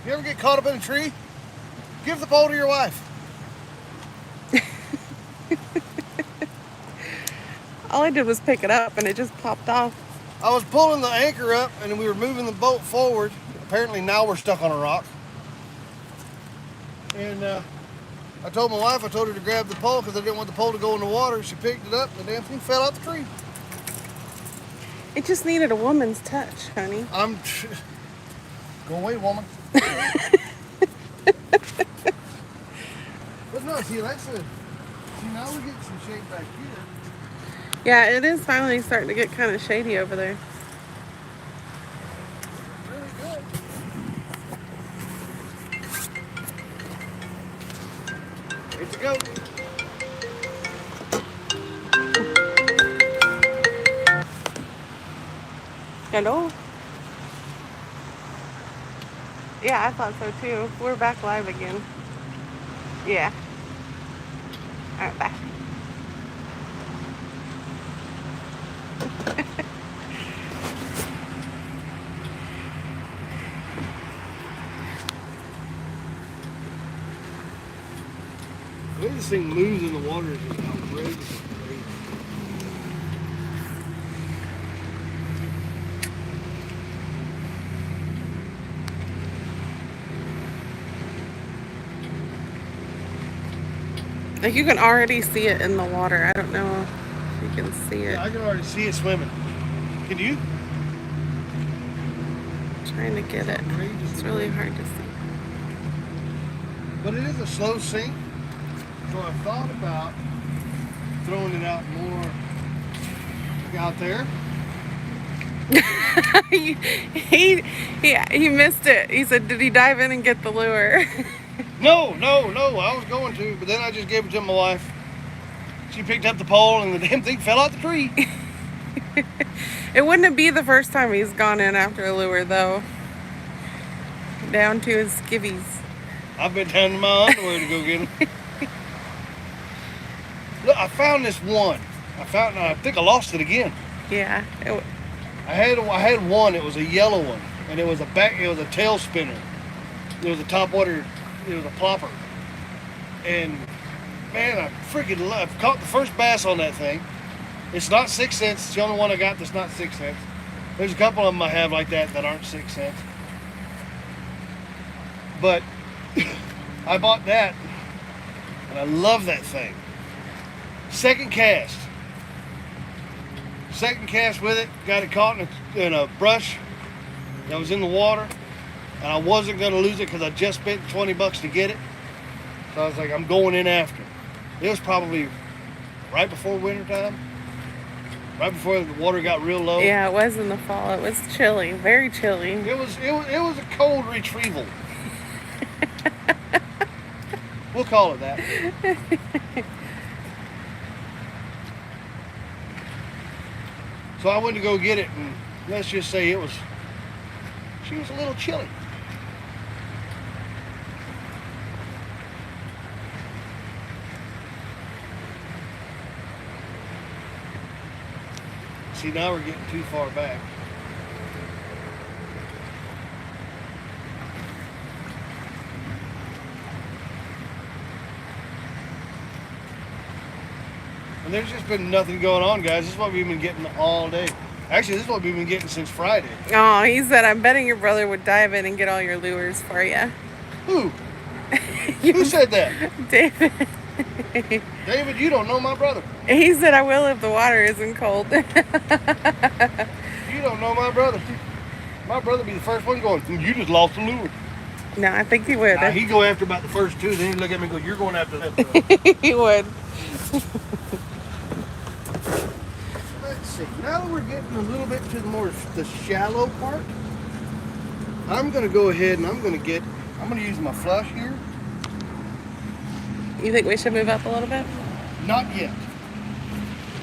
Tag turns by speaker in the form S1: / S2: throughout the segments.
S1: If you ever get caught up in a tree, give the pole to your wife.
S2: All I did was pick it up and it just popped off.
S1: I was pulling the anchor up and we were moving the boat forward. Apparently now we're stuck on a rock. And I told my wife, I told her to grab the pole because I didn't want the pole to go in the water. She picked it up and the damn thing fell out the tree.
S2: It just needed a woman's touch, honey.
S1: Go away, woman. But no, see, that's it. See, now we're getting some shade back here.
S2: Yeah, it is finally starting to get kind of shady over there.
S1: Really good. Here to go.
S2: Hello? Yeah, I thought so too. We're back live again. Yeah. Alright, bye.
S1: The way this thing moves in the water is just outrageous.
S2: Like you can already see it in the water. I don't know if you can see it.
S1: Yeah, I can already see it swimming. Can you?
S2: I'm trying to get it. It's really hard to see.
S1: But it is a slow sink. So I thought about throwing it out more out there.
S2: he missed it. He said, did he dive in and get the lure?
S1: No. I was going to, but then I just gave it to my wife. She picked up the pole and the damn thing fell out the tree.
S2: It wouldn't be the first time he's gone in after a lure, though. Down to his skivvies.
S1: I've been down to my underwear to go get them. Look, I found this one. I think I lost it again.
S2: Yeah.
S1: I had one. It was a yellow one, and it was a tail spinner. It was a topwater. It was a plopper. And man, I freaking love. Caught the first bass on that thing. It's not 6 cents. It's the only one I got that's not 6 cents. There's a couple of them I have like that aren't 6 cents. But I bought that, and I love that thing. Second cast with it. Got it caught in a brush that was in the water, and I wasn't going to lose it because I just spent $20 to get it. So I was like, I'm going in after it. It was probably right before winter time, right before the water got real low.
S2: Yeah, it was in the fall. It was chilly, very chilly.
S1: It was a cold retrieval. We'll call it that. So I went to go get it, and let's just say she was a little chilly. See, now we're getting too far back. And there's just been nothing going on, guys. This is what we've been getting all day. Actually, this is what we've been getting since Friday.
S2: Oh, he said, I'm betting your brother would dive in and get all your lures for you.
S1: Who? Who said that?
S2: David.
S1: David, you don't know my brother.
S2: He said, I will if the water isn't cold.
S1: You don't know my brother. My brother be the first one going, you just lost the lure.
S2: No, I think he would.
S1: He'd go after about the first two, then he'd look at me and go, you're going after that.
S2: He would.
S1: Let's see. Now that we're getting a little bit to the shallow part, I'm going to go ahead and I'm going to use my flush here.
S2: You think we should move up a little bit?
S1: Not yet.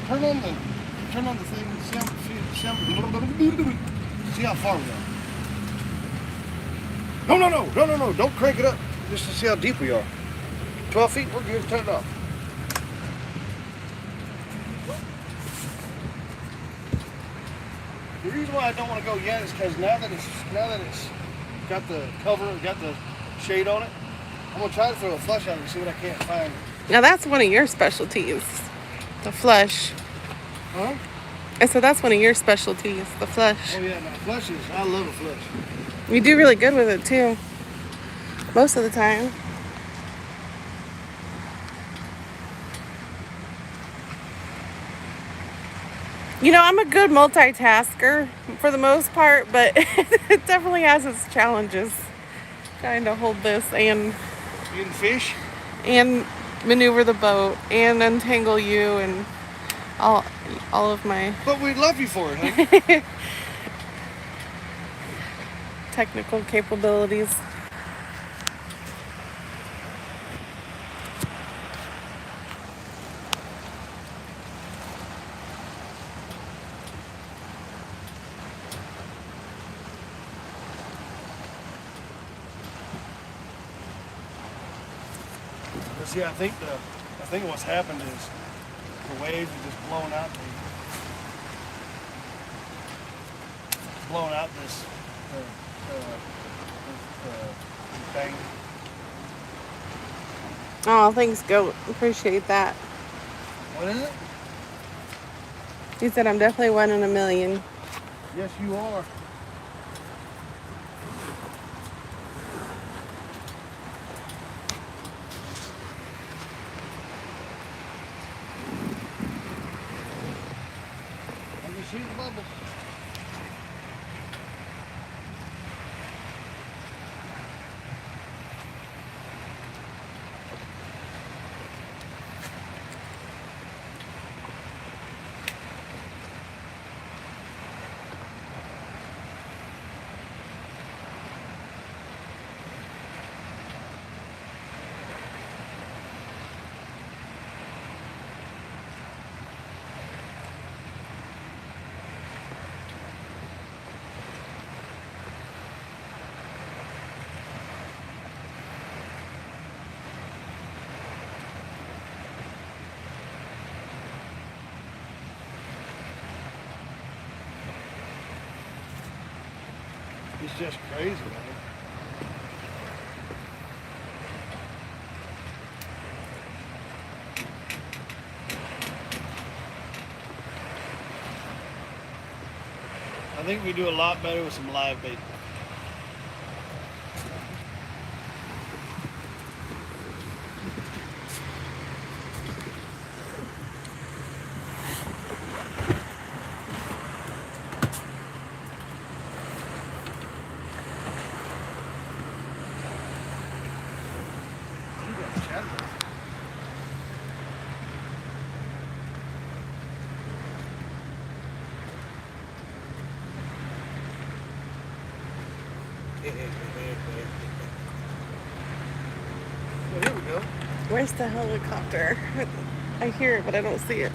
S1: Turn on the thing. See how far we are. No. Don't crank it up. Just to see how deep we are. 12 feet, we're good. Turn it off. The reason why I don't want to go yet is because now that it's got the cover, got the shade on it. I'm gonna try to throw a flush out and see what I can't find.
S2: Now that's one of your specialties, the flush.
S1: Huh?
S2: I said that's one of your specialties, the flush.
S1: Oh yeah, no, flushes. I love a flush.
S2: You do really good with it too, most of the time. You know, I'm a good multitasker for the most part, but it definitely has its challenges trying to hold this and
S1: Eating fish.
S2: and maneuver the boat and untangle you and all of my
S1: But we love you for it, huh?
S2: technical capabilities.
S1: But see, I think what's happened is the waves have just blown out this thing.
S2: Oh, thanks, Goat. Appreciate that.
S1: What is it?
S2: He said I'm definitely one in a million.
S1: Yes, you are. I can see the bubbles. It's just crazy, man. I think we do a lot better with some live bait. Well, here we go.
S2: Where's the helicopter? I hear it, but I don't see it.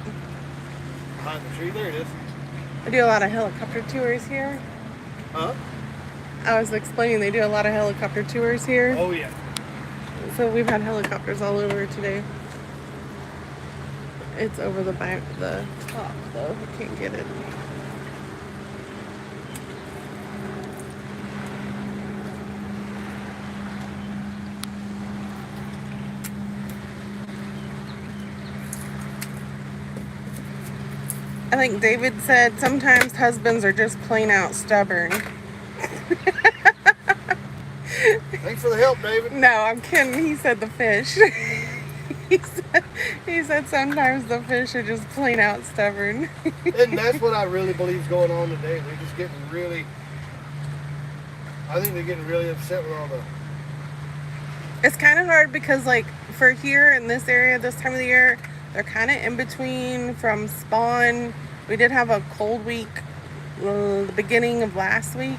S1: Behind the tree, there it is.
S2: I do a lot of helicopter tours here.
S1: Huh?
S2: I was explaining they do a lot of helicopter tours here.
S1: Oh yeah.
S2: So we've had helicopters all over today. It's over the top though. I can't get it. I think David said sometimes husbands are just plain out stubborn.
S1: Thanks for the help, David.
S2: No, I'm kidding. He said the fish. he said sometimes the fish are just plain out stubborn.
S1: And that's what I really believe is going on today. They're just getting really, I think they're getting really upset with all the...
S2: It's kind of hard because, like, for here in this area, this time of the year, they're kind of in between from spawn. We did have a cold week the beginning of last week,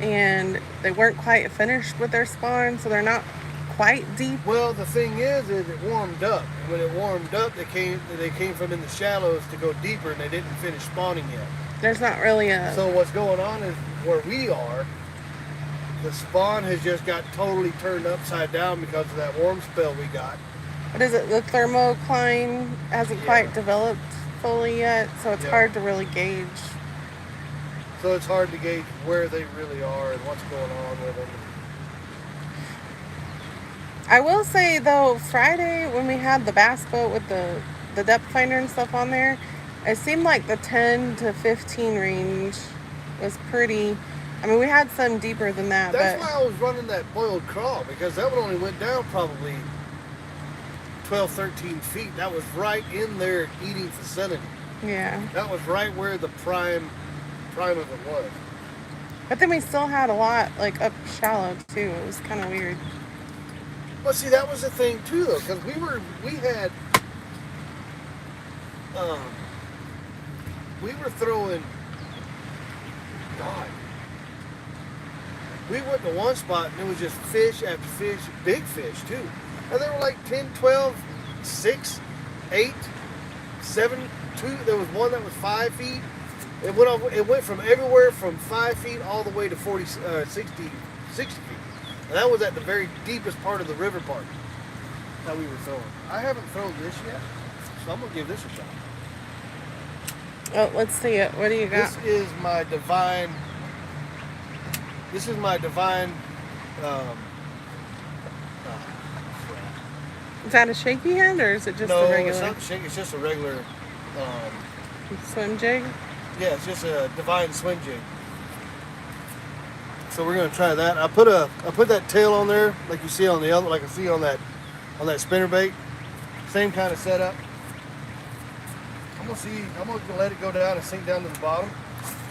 S2: and they weren't quite finished with their spawn, so they're not quite deep.
S1: Well, the thing is it warmed up. And when it warmed up, they came from in the shallows to go deeper, and they didn't finish spawning yet.
S2: There's not really a...
S1: So what's going on is where we are, the spawn has just got totally turned upside down because of that warm spell we got.
S2: What is it? The thermocline hasn't quite developed fully yet, so it's hard to really gauge.
S1: So it's hard to gauge where they really are and what's going on with them.
S2: I will say though, Friday when we had the bass boat with the depth finder and stuff on there, it seemed like the 10 to 15 range was pretty. I mean, we had some deeper than that,
S1: That's
S2: but
S1: why I was running that boiled crawl, because that one only went down probably 12, 13 feet. That was right in their eating vicinity.
S2: yeah.
S1: That was right where the prime of it was.
S2: But then we still had a lot like up shallow too. It was kind of weird.
S1: Well, see, that was the thing too, though, because we were throwing. God, we went to one spot and it was just fish after fish, big fish too, and they were like 10, 12, 6, 8, 7, 2. There was one that was 5 feet. It went from everywhere from 5 feet all the way to 40, 60 feet. And that was at the very deepest part of the river part that we were throwing. I haven't thrown this yet, so I'm going to give this a shot.
S2: Oh, let's see it. What do you got?
S1: This is my divine,
S2: Is that a shaky hand or is it just
S1: no,
S2: a regular
S1: it's not shake, it's just a regular,
S2: swim jig?
S1: yeah, it's just a divine swim jig. So we're gonna try that. I put that tail on there, like you see on the other, like I see on that spinner bait. Same kind of setup. I'm gonna let it go down and sink down to the bottom,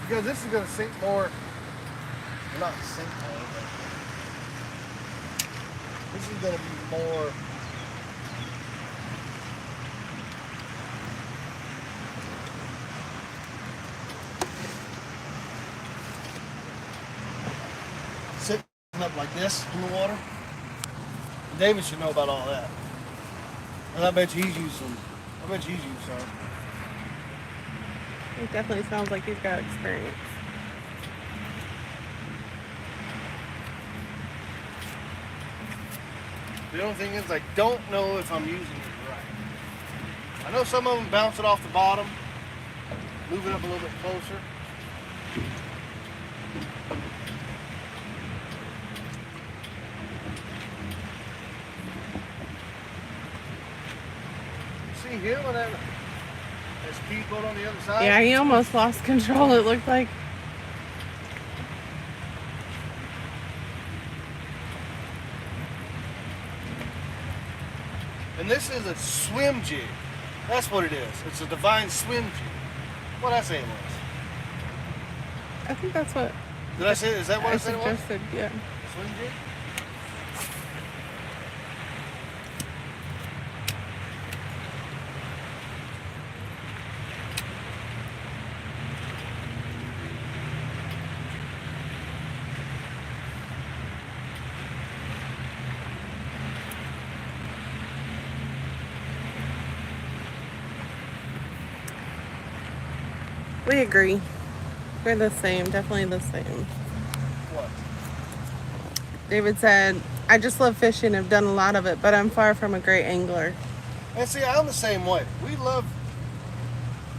S1: because this is gonna sink more. Not sink more, but this is gonna be more. Sitting up like this in the water. David should know about all that. And I bet you he's used some.
S2: It definitely sounds like he's got experience.
S1: The only thing is, I don't know if I'm using it right. I know some of them bounce it off the bottom, move it up a little bit closer. See him on that speedboat on the other side?
S2: Yeah, he almost lost control, it looked like.
S1: And this is a swim jig. That's what it is. It's a divine swim jig. What did I say it was?
S2: I think that's what
S1: Did I say? Is that what I said it was?
S2: suggested, yeah.
S1: Swim jig?
S2: We agree. We're the same, definitely the same.
S1: What?
S2: David said, I just love fishing, I've done a lot of it, but I'm far from a great angler.
S1: And see, I'm the same way.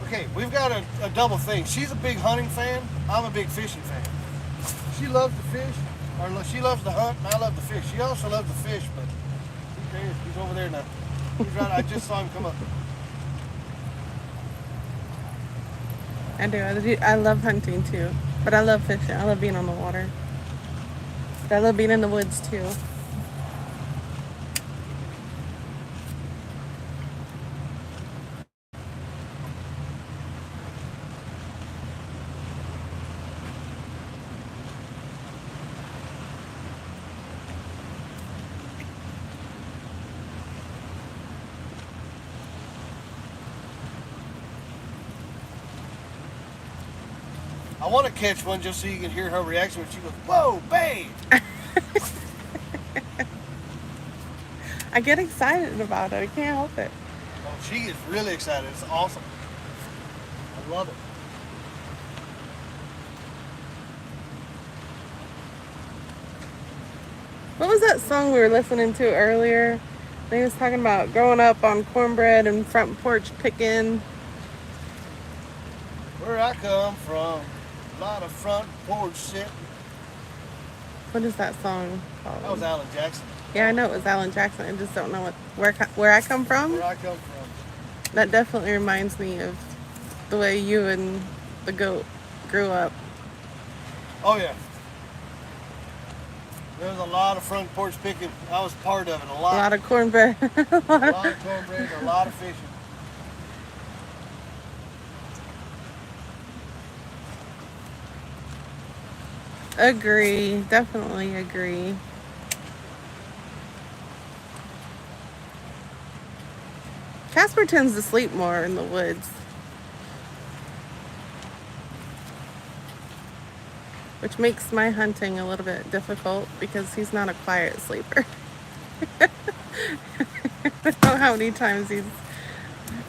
S1: Okay, we've got a double thing. She's a big hunting fan. I'm a big fishing fan. She loves to fish, or she loves to hunt, and I love to fish. She also loves to fish, but he's over there now. He's right. I just saw him come up.
S2: I do. I love hunting too, but I love fishing. I love being on the water. But I love being in the woods too.
S1: I want to catch one just so you can hear her reaction when she goes, "Whoa, babe!"
S2: I get excited about it. I can't help it.
S1: Oh, she is really excited. It's awesome. I love it.
S2: What was that song we were listening to earlier? He was talking about growing up on cornbread and front porch picking.
S1: Where I come from, lot of front porch shit.
S2: What is that song called?
S1: That was Alan Jackson.
S2: Yeah, I know it was Alan Jackson. I just don't know where I come from.
S1: Where I come from.
S2: That definitely reminds me of the way you and the goat grew up.
S1: Oh yeah. There was a lot of front porch picking. I was part of it. A lot
S2: of cornbread.
S1: a lot of cornbread, a lot of fishing.
S2: Agree. Definitely agree. Casper tends to sleep more in the woods. Which makes my hunting a little bit difficult because he's not a quiet sleeper. I don't know how many times he's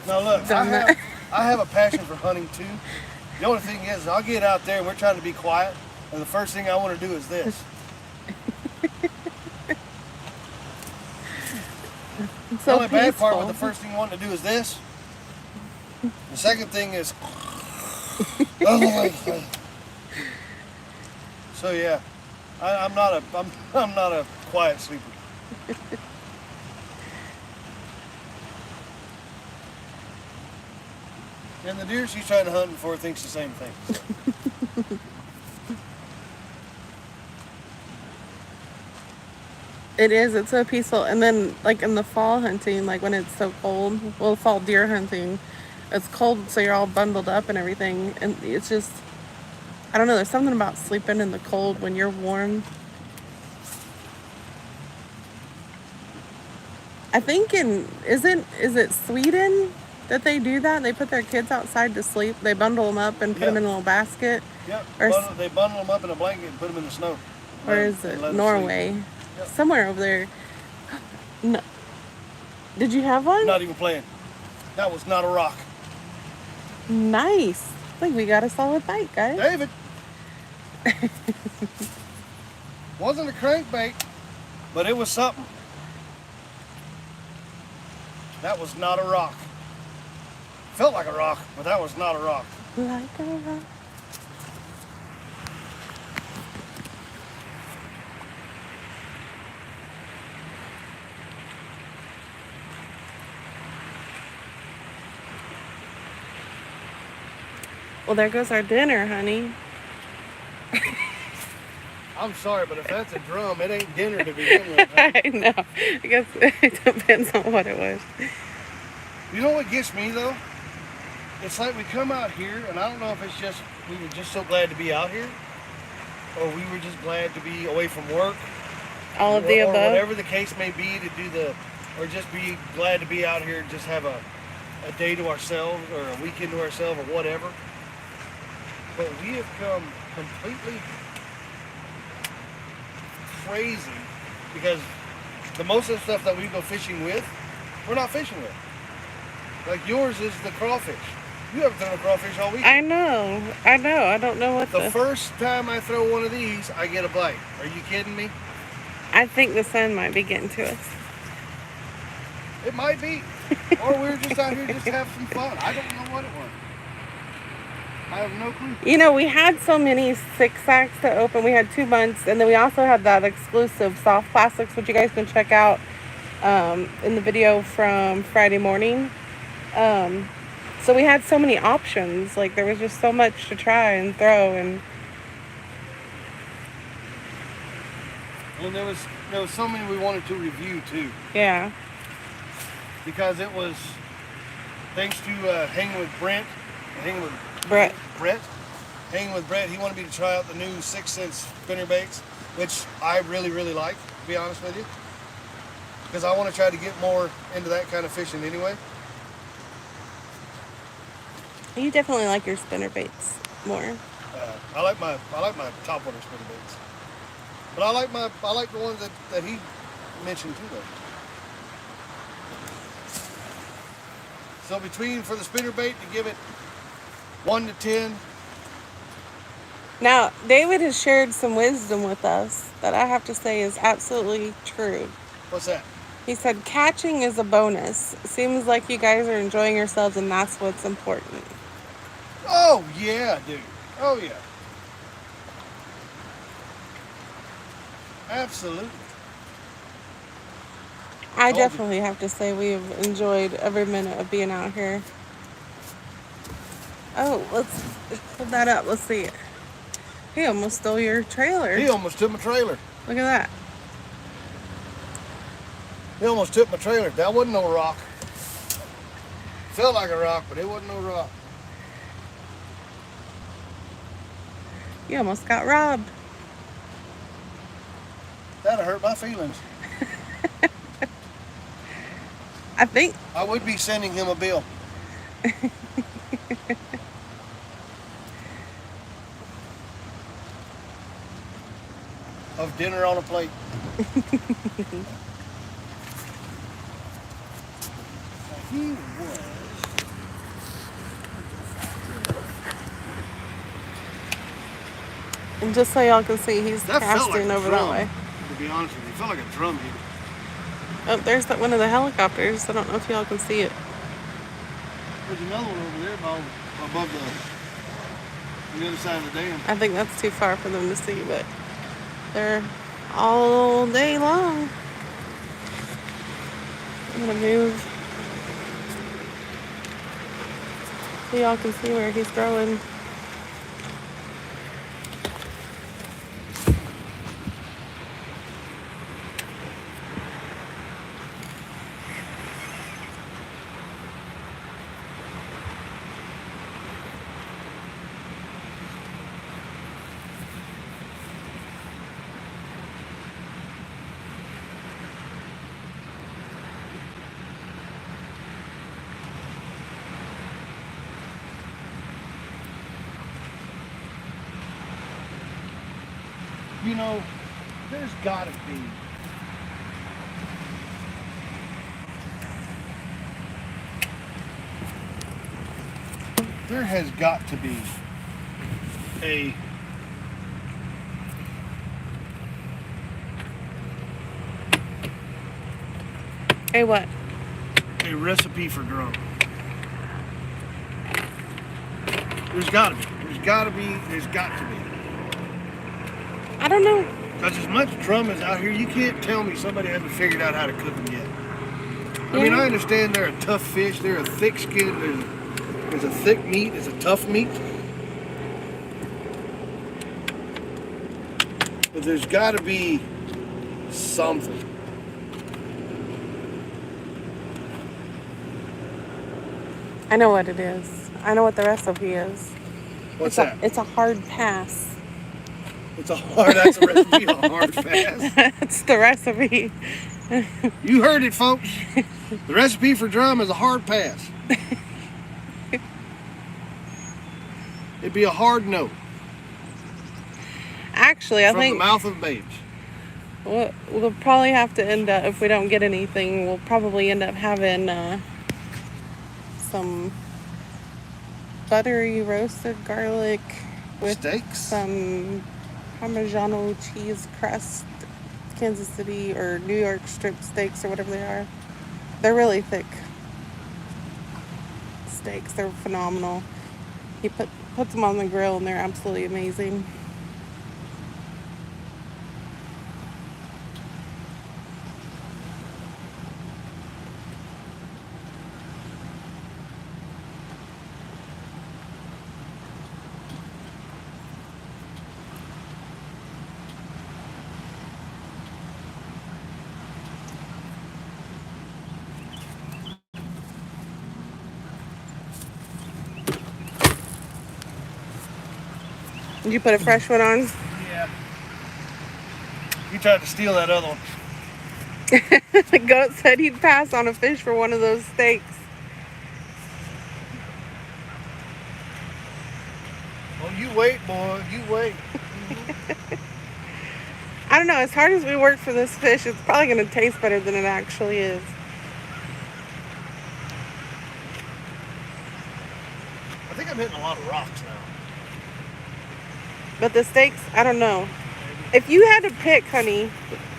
S1: Now look,
S2: done that.
S1: I have a passion for hunting too. The only thing is, I'll get out there and we're trying to be quiet, and the first thing I want to do is this.
S2: It's
S1: The
S2: so
S1: only bad part
S2: peaceful.
S1: with the first thing you want to do is this. The second thing is. So yeah, I'm not a quiet sleeper. And the deer she's trying to hunt for thinks the same thing. So.
S2: It is. It's so peaceful. And then, like in the fall hunting, like when it's so cold, well, fall deer hunting, it's cold, so you're all bundled up and everything, and it's just, I don't know. There's something about sleeping in the cold when you're warm. I think is it Sweden that they do that? They put their kids outside to sleep. They bundle them up and put them in a little basket.
S1: Yep.
S2: Or
S1: They bundle them up in a blanket and put them in the snow.
S2: Or is it Norway?
S1: Yep.
S2: Somewhere over there. No. Did you have one?
S1: Not even playing. That was not a rock.
S2: Nice. I think we got a solid bite, guys.
S1: David. Wasn't a crankbait, but it was something. That was not a rock. Felt like a rock, but that was not a rock.
S2: Like a rock. Well, there goes our dinner, honey.
S1: I'm sorry, but if that's a drum, it ain't dinner to begin with.
S2: I know. I guess it depends on what it was.
S1: You know what gets me though? It's like we come out here, and I don't know if it's just we were just so glad to be out here, or we were just glad to be away from work.
S2: All of the
S1: or
S2: above.
S1: whatever the case may be, to do or just be glad to be out here and just have a day to ourselves or a weekend to ourselves or whatever. But we have come completely crazy because the most of the stuff that we go fishing with, we're not fishing with. Like yours is the crawfish. You haven't thrown a crawfish all week.
S2: I know. I don't know what
S1: The first time I throw one of these, I get a bite. Are you kidding me?
S2: I think the sun might be getting to us.
S1: It might be. Or we're just out here just to have some fun. I don't know what it was. I have no clue.
S2: You know, we had so many 6-sacks to open. We had 2 months, and then we also had that exclusive soft plastics, which you guys can check out in the video from Friday morning. So we had so many options. Like, there was just so much to try and throw. And
S1: there was so many we wanted to review, too.
S2: yeah.
S1: Because it was thanks to hanging with Brett. Hanging with Brett, he wanted me to try out the new 6-cent spinnerbaits, which I really, really like, to be honest with you. Because I want to try to get more into that kind of fishing anyway.
S2: You definitely like your spinnerbaits more.
S1: I like my topwater spinnerbaits. But I like the ones that he mentioned too, though. So for the spinnerbait, to give it 1 to 10.
S2: Now, David has shared some wisdom with us that I have to say is absolutely true.
S1: What's that?
S2: He said, catching is a bonus. Seems like you guys are enjoying yourselves, and that's what's important.
S1: Oh, yeah, dude. Oh, yeah. Absolutely.
S2: I
S1: Told you.
S2: definitely have to say we've enjoyed every minute of being out here. Oh, let's pull that up. Let's see. He almost stole your trailer.
S1: He almost took my trailer.
S2: Look at that.
S1: He almost took my trailer. That wasn't no rock. Felt like a rock, but it wasn't no rock.
S2: You almost got robbed.
S1: That'd hurt my feelings.
S2: I think.
S1: I would be sending him a bill. Of dinner on a plate. He was.
S2: And just so y'all can see, he's
S1: That felt like
S2: casting
S1: a
S2: over
S1: drum,
S2: that way.
S1: to be honest with you. It felt like a drum hit.
S2: Oh, there's one of the helicopters. I don't know if y'all can see it.
S1: There's another one over there above the other side of the dam.
S2: I think that's too far for them to see, but they're all day long. I'm gonna move so y'all can see where he's throwing.
S1: You know, there's gotta be. There has got to be a
S2: Hey, what?
S1: recipe for drum. There's gotta be. There's got to be.
S2: I don't know.
S1: Because as much drum is out here, you can't tell me somebody hasn't figured out how to cook them yet. I mean, I understand they're a tough fish. They're a thick skin. There's a thick meat. There's a tough meat. But there's got to be something.
S2: I know what it is. I know what the recipe is.
S1: What's that?
S2: It's a hard pass.
S1: That's a recipe, a hard pass.
S2: That's the recipe.
S1: You heard it, folks. The recipe for drum is a hard pass. It'd be a hard no.
S2: Actually, I
S1: from
S2: think
S1: the mouth of babes.
S2: we'll probably have to end up, if we don't get anything, we'll probably end up having some buttery roasted garlic with
S1: Steaks?
S2: some Parmigiano cheese crust, Kansas City or New York strip steaks or whatever they are. They're really thick steaks. They're phenomenal. He puts them on the grill and they're absolutely amazing. Did you put a fresh one on?
S1: Yeah. You tried to steal that other one.
S2: The goat said he'd pass on a fish for one of those steaks.
S1: Well, you wait, boy. You wait.
S2: I don't know. As hard as we work for this fish, it's probably going to taste better than it actually is.
S1: I think I'm hitting a lot of rocks now.
S2: But the steaks, I don't know. If you had to pick, honey,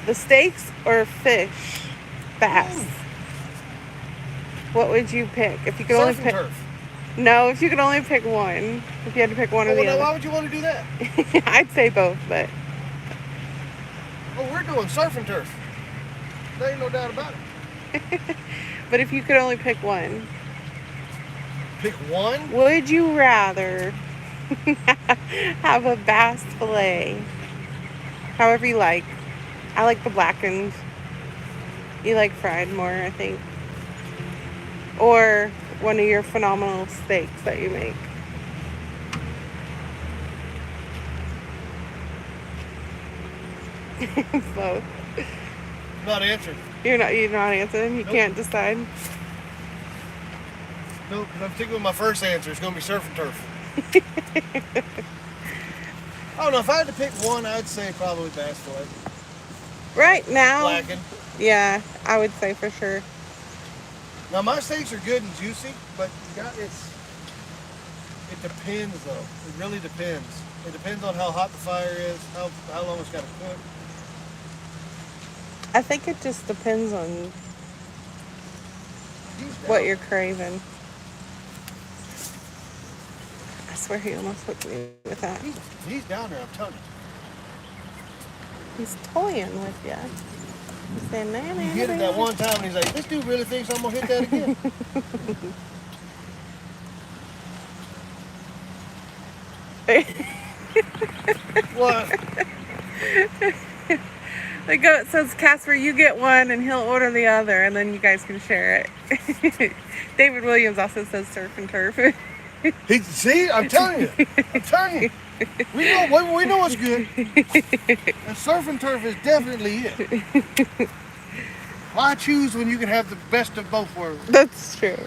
S2: the steaks or fish, bass, what would you pick? If you could only
S1: Surf and
S2: pick.
S1: turf.
S2: No, if you could only pick one. If you had to pick one or
S1: Well,
S2: the
S1: now, why
S2: other.
S1: would you want to do that?
S2: I'd say both, but
S1: Oh, we're doing surf and turf. There ain't no doubt about it.
S2: But if you could only pick one,
S1: Pick one?
S2: would you rather have a bass fillet, however you like? I like the blackened. You like fried more, I think. Or one of your phenomenal steaks that you make. Both.
S1: Not answered.
S2: You're not answering. You
S1: Nope.
S2: can't decide.
S1: No, because I'm sticking with my first answer. It's going to be surf and turf. I don't know. If I had to pick one, I'd say probably bass fillet.
S2: Right now,
S1: Blackened.
S2: yeah, I would say for sure.
S1: Now, my steaks are good and juicy, but it depends, though. It really depends. It depends on how hot the fire is, how long it's got to cook.
S2: I think it just depends on what you're craving. I swear he almost hooked me with that.
S1: He's down there, I'm telling you.
S2: He's toying with you. He's saying, man,
S1: He hit it that one time, and he's like, this dude really thinks I'm going to hit that again. What?
S2: The goat says, Casper, you get one and he'll order the other, and then you guys can share it. David Williams also says surf and turf.
S1: See, I'm telling you. We know what's good. And surf and turf is definitely it. Why choose when you can have the best of both worlds?
S2: That's true.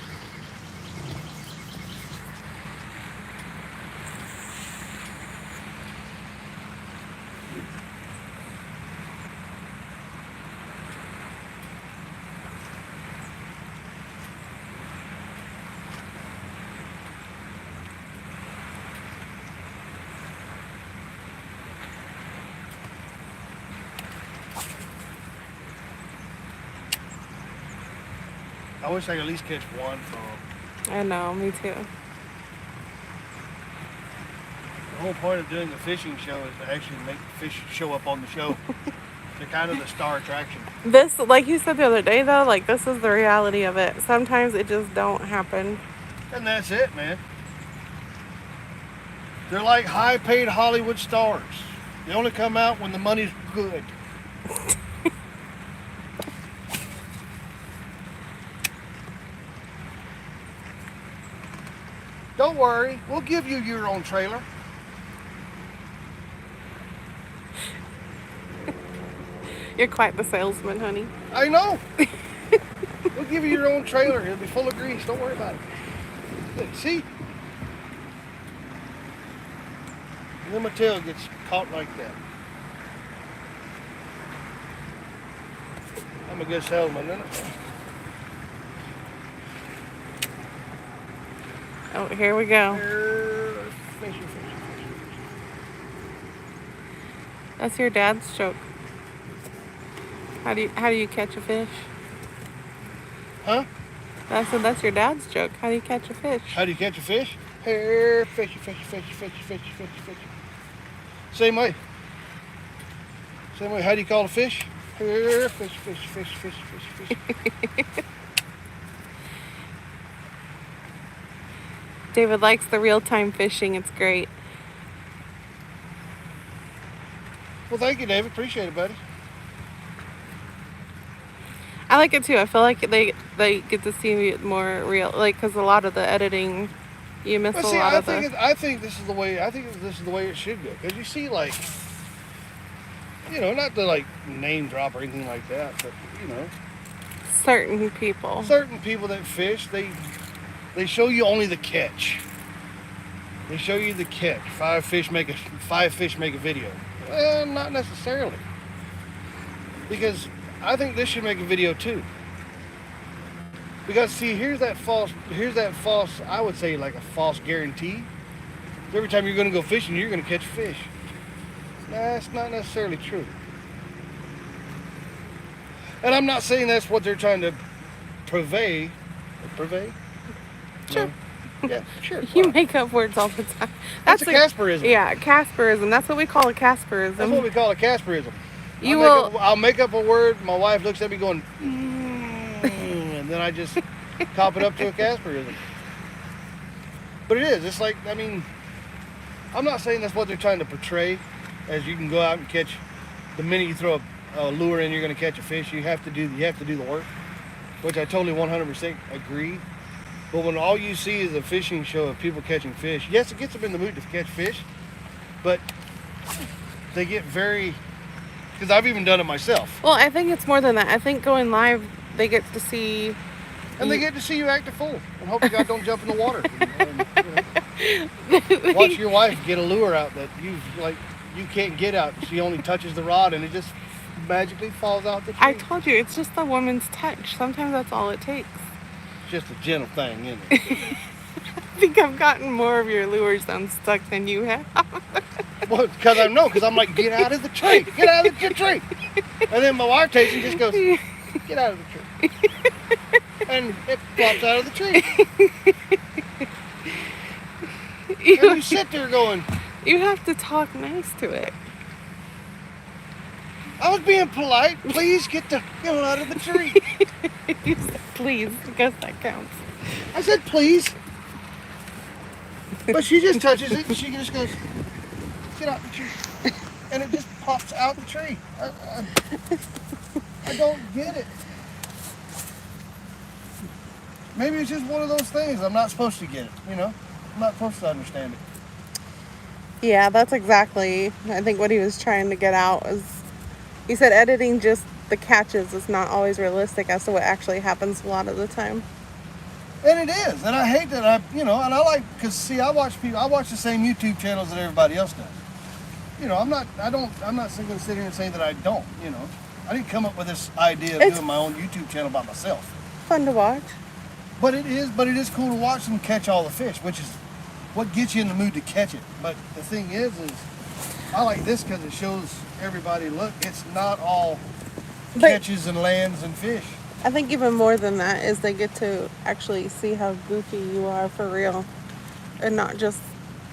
S1: I wish I could at least catch one from.
S2: I know, me too.
S1: The whole point of doing the fishing show is to actually make the fish show up on the show. They're kind of the star attraction.
S2: This, like you said the other day, though, like this is the reality of it. Sometimes it just don't happen.
S1: And that's it, man. They're like high-paid Hollywood stars. They only come out when the money's good. Don't worry, we'll give you your own trailer.
S2: You're quite the salesman, honey.
S1: I know. We'll give you your own trailer. It'll be full of grease. Don't worry about it. Look, see? And then my tail gets caught like that. I'm a good salesman, isn't it?
S2: Oh, here we go.
S1: Fishy.
S2: That's your dad's joke. How do you catch a fish?
S1: Huh?
S2: That's your dad's joke. How do you catch a fish?
S1: How do you catch a fish? Here, fishy. Same way. How do you call a fish? Here, fish.
S2: David likes the real-time fishing. It's great.
S1: Well, thank you, David. Appreciate it, buddy.
S2: I like it too. I feel like they get to see more real, like, because a lot of the editing, you miss a lot of the.
S1: I think this is the way. I think this is the way it should go. Because you see, like, you know, not to like name drop or anything like that, but you know,
S2: certain people
S1: that fish, they show you only the catch. They show you the catch. Five fish make a video. Well, not necessarily. Because I think this should make a video too. Because see, here's that false, I would say like a false guarantee. Every time you're going to go fishing, you're going to catch fish. That's not necessarily true. And I'm not saying that's what they're trying to purvey.
S2: Sure.
S1: No. Yeah, sure.
S2: You make up words all the time.
S1: That's a Casperism.
S2: Yeah, Casperism. That's what we call a Casperism.
S1: That's what we call a Casperism.
S2: You will.
S1: I'll make up a word. My wife looks at me going, and then I just cop it up to a Casperism. But it is. It's like, I mean, I'm not saying that's what they're trying to portray, as you can go out and catch. The minute you throw a lure in, you're going to catch a fish. You have to do the work, which I totally 100% agree. But when all you see is a fishing show of people catching fish, yes, it gets them in the mood to catch fish, but they get very, because I've even done it myself.
S2: Well, I think it's more than that. I think going live, they get to see.
S1: And they get to see you act a fool and hope to God don't jump in the water. And, watch your wife get a lure out that you can't get out. She only touches the rod and it just magically falls out the tree.
S2: I told you, it's just the woman's touch. Sometimes that's all it takes.
S1: It's just a gentle thing, isn't it?
S2: I think I've gotten more of your lures unstuck than you have.
S1: Well, because I'm like, get out of the tree, get out of the tree. And then my wife takes it and just goes, get out of the tree. And it flops out of the tree. And you sit there going,
S2: you have to talk nice to it.
S1: I was being polite. Please get the hell out of the tree.
S2: You said please, because that counts.
S1: I said please. But she just touches it and she just goes, get out the tree. And it just pops out the tree. I don't get it. Maybe it's just one of those things. I'm not supposed to get it, I'm not supposed to understand it.
S2: Yeah, that's exactly, I think what he was trying to get out was, he said editing just the catches is not always realistic as to what actually happens a lot of the time.
S1: And it is. And I hate that and I like, because see, I watch the same YouTube channels that everybody else does. I'm not going to sit here and say that I don't, I didn't come up with this idea of doing my own YouTube channel by myself.
S2: Fun to watch.
S1: But it is cool to watch them catch all the fish, which is what gets you in the mood to catch it. But the thing is I like this because it shows everybody, look, it's not all catches and lands and fish.
S2: I think even more than that is they get to actually see how goofy you are for real and not just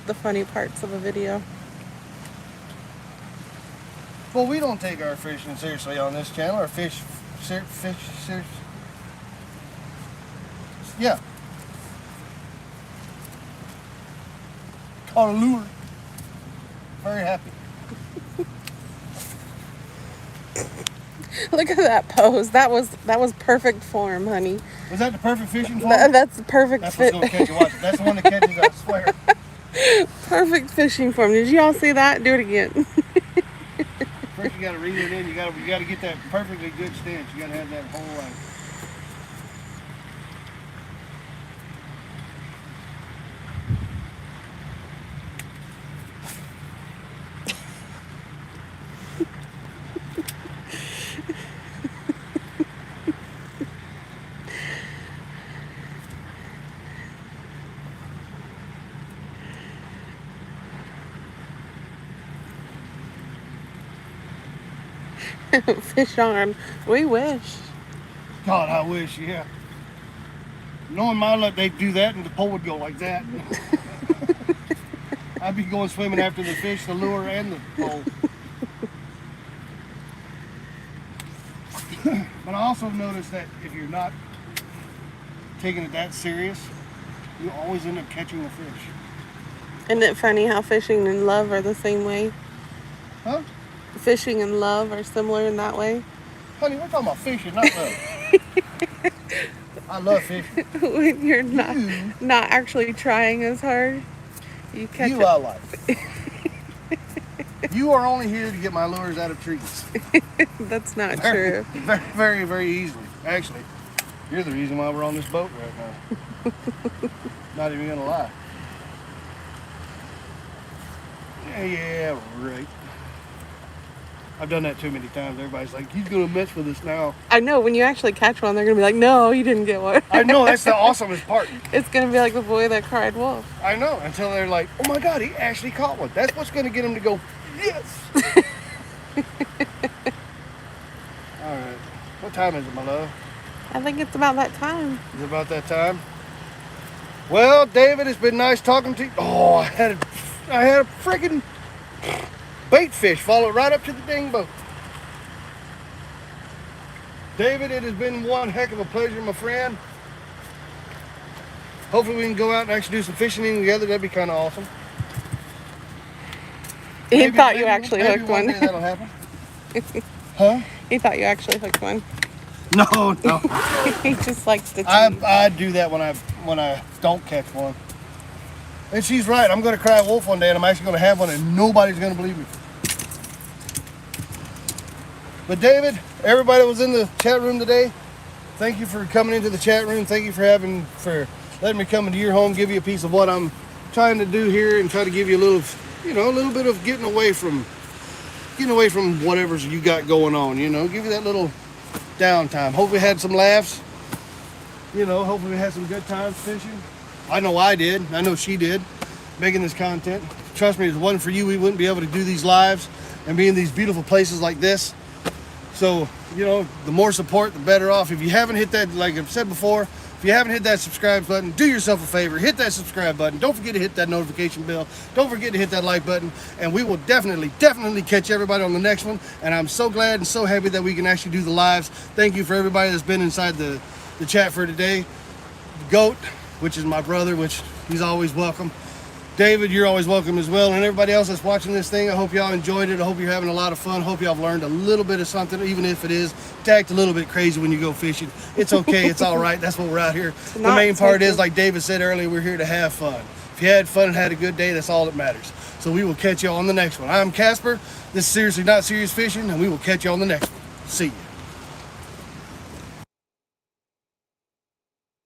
S2: the funny parts of a video.
S1: Well, we don't take our fishing seriously on this channel. Our fish seriously. Yeah. Caught a lure. Very happy.
S2: Look at that pose. That was perfect form, honey.
S1: Was that the perfect fishing form?
S2: That's the perfect
S1: That's what's going to catch you. Watch it. That's the one that catches, I swear.
S2: Perfect fishing form. Did you all see that? Do it again.
S1: First you got to reel it in. You got to get that perfectly good stance. You got to have that whole line.
S2: Fish on. We wish.
S1: God, I wish, yeah. Knowing my luck, they'd do that and the pole would go like that. I'd be going swimming after the fish, the lure, and the pole. But I also noticed that if you're not taking it that serious, you always end up catching a fish.
S2: Isn't it funny how fishing and love are the same way?
S1: Huh?
S2: Fishing and love are similar in that way.
S1: Honey, we're talking about fishing, not love. I love fishing.
S2: When you're not actually trying as hard, you catch it.
S1: I like. You are only here to get my lures out of trees.
S2: That's not true.
S1: Very, very, very easily. Actually, you're the reason why we're on this boat right now. Not even gonna lie. Yeah, right. I've done that too many times. Everybody's like, he's gonna mess with us now.
S2: I know, when you actually catch one, they're gonna be like, no, you didn't get one.
S1: I know, that's the awesomest part.
S2: It's gonna be like the boy that cried wolf.
S1: I know, until they're like, oh my God, he actually caught one. That's what's gonna get him to go, yes. All right, what time is it, my love?
S2: I think it's about that time.
S1: Is it about that time? Well, David, it's been nice talking to you. Oh, I had a freaking bait fish follow right up to the ding boat. David, it has been one heck of a pleasure, my friend. Hopefully we can go out and actually do some fishing together. That'd be kind of awesome.
S2: He thought you actually hooked one.
S1: Maybe one day that'll happen. Huh?
S2: He thought you actually hooked one.
S1: No.
S2: He just likes to tease.
S1: I do that when I don't catch one. And she's right. I'm going to cry wolf one day, and I'm actually going to have one, and nobody's going to believe me. But David, everybody that was in the chat room today, thank you for coming into the chat room. Thank you for letting me come into your home, give you a piece of what I'm trying to do here, and try to give you a little bit of getting away from whatever you got going on. Give you that little downtime. Hope we had some laughs. Hopefully we had some good times fishing. I know I did. I know she did, making this content. Trust me, if it wasn't for you, we wouldn't be able to do these lives and be in these beautiful places like this. So, the more support, the better off. If you haven't hit that, like I've said before, if you haven't hit that subscribe button, do yourself a favor, hit that subscribe button. Don't forget to hit that notification bell. Don't forget to hit that like button. And we will definitely catch everybody on the next one. And I'm so glad and so happy that we can actually do the lives. Thank you for everybody that's been inside the chat for today. Goat, which is my brother, which he's always welcome. David, you're always welcome as well. And everybody else that's watching this thing, I hope y'all enjoyed it. I hope you're having a lot of fun. I hope y'all have learned a little bit of something, even if it is to act a little bit crazy when you go fishing. It's okay. It's all right. That's what we're out here. The main part is, like David said earlier, we're here to have fun. If you had fun and had a good day, that's all that matters. So we will catch you on the next one. I'm Casper. This is Seriously Not Serious Fishing, and we will catch you on the next one. See you.